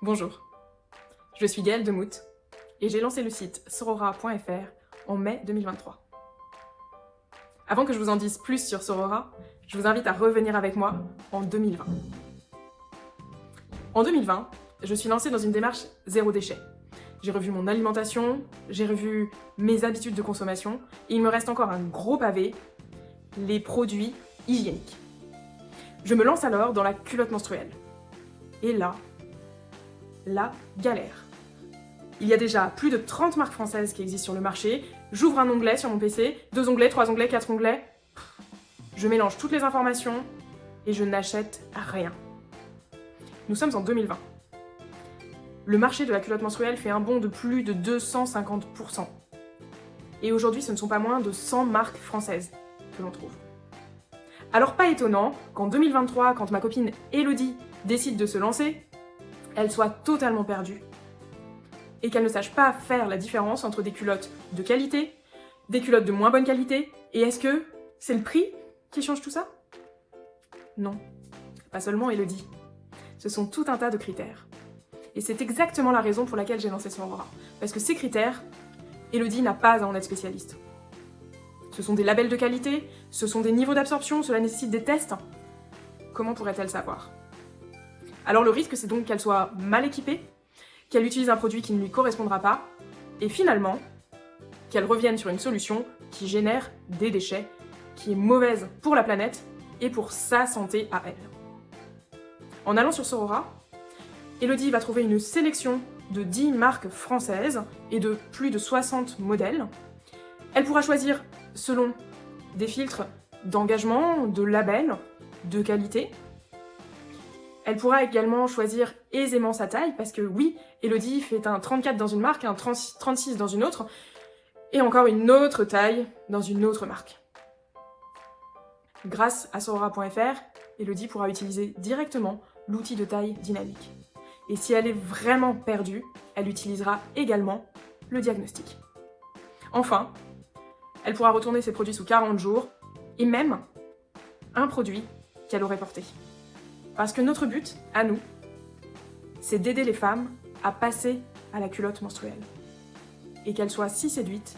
Bonjour, je suis Gaëlle Demout et j'ai lancé le site sorora.fr en mai 2023. Avant que je vous en dise plus sur Sorora, je vous invite à revenir avec moi en 2020. En 2020, je suis lancée dans une démarche zéro déchet. J'ai revu mon alimentation, j'ai revu mes habitudes de consommation et il me reste encore un gros pavé, les produits hygiéniques. Je me lance alors dans la culotte menstruelle. Et là, la galère. Il y a déjà plus de 30 marques françaises qui existent sur le marché. J'ouvre un onglet sur mon PC, 2 onglets, 3 onglets, 4 onglets. Je mélange toutes les informations et je n'achète rien. Nous sommes en 2020. Le marché de la culotte menstruelle fait un bond de plus de 250%. Et aujourd'hui, ce ne sont pas moins de 100 marques françaises que l'on trouve. Alors pas étonnant qu'en 2023, quand ma copine Elodie décide de se lancer, elle soit totalement perdue et qu'elle ne sache pas faire la différence entre des culottes de qualité, des culottes de moins bonne qualité, et est-ce que c'est le prix qui change tout ça? Non, pas seulement Elodie. Ce sont tout un tas de critères. Et c'est exactement la raison pour laquelle j'ai lancé Sorora. Parce que ces critères, Elodie n'a pas à en être spécialiste. Ce sont des labels de qualité, ce sont des niveaux d'absorption, cela nécessite des tests. Comment pourrait-elle savoir? Alors le risque, c'est donc qu'elle soit mal équipée, qu'elle utilise un produit qui ne lui correspondra pas, et finalement, qu'elle revienne sur une solution qui génère des déchets, qui est mauvaise pour la planète et pour sa santé à elle. En allant sur Sorora, Elodie va trouver une sélection de 10 marques françaises et de plus de 60 modèles. Elle pourra choisir selon des filtres d'engagement, de labels, de qualité. Elle pourra également choisir aisément sa taille, parce que oui, Elodie fait un 34 dans une marque, un 36 dans une autre, et encore une autre taille dans une autre marque. Grâce à sorora.fr, Elodie pourra utiliser directement l'outil de taille dynamique. Et si elle est vraiment perdue, elle utilisera également le diagnostic. Enfin, elle pourra retourner ses produits sous 40 jours, et même un produit qu'elle aurait porté. Parce que notre but, à nous, c'est d'aider les femmes à passer à la culotte menstruelle. Et qu'elles soient si séduites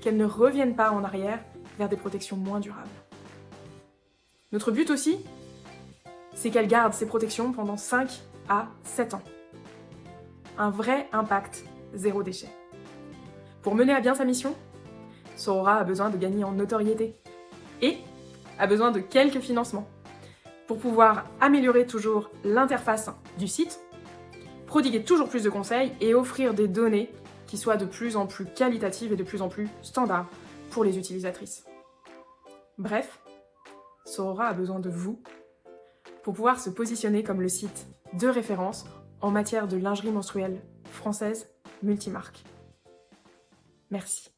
qu'elles ne reviennent pas en arrière vers des protections moins durables. Notre but aussi, c'est qu'elles gardent ces protections pendant 5 à 7 ans. Un vrai impact zéro déchet. Pour mener à bien sa mission, Sorora a besoin de gagner en notoriété et a besoin de quelques financements pour pouvoir améliorer toujours l'interface du site, prodiguer toujours plus de conseils et offrir des données qui soient de plus en plus qualitatives et de plus en plus standards pour les utilisatrices. Bref, Sorora a besoin de vous pour pouvoir se positionner comme le site de référence en matière de lingerie menstruelle française multimarque. Merci.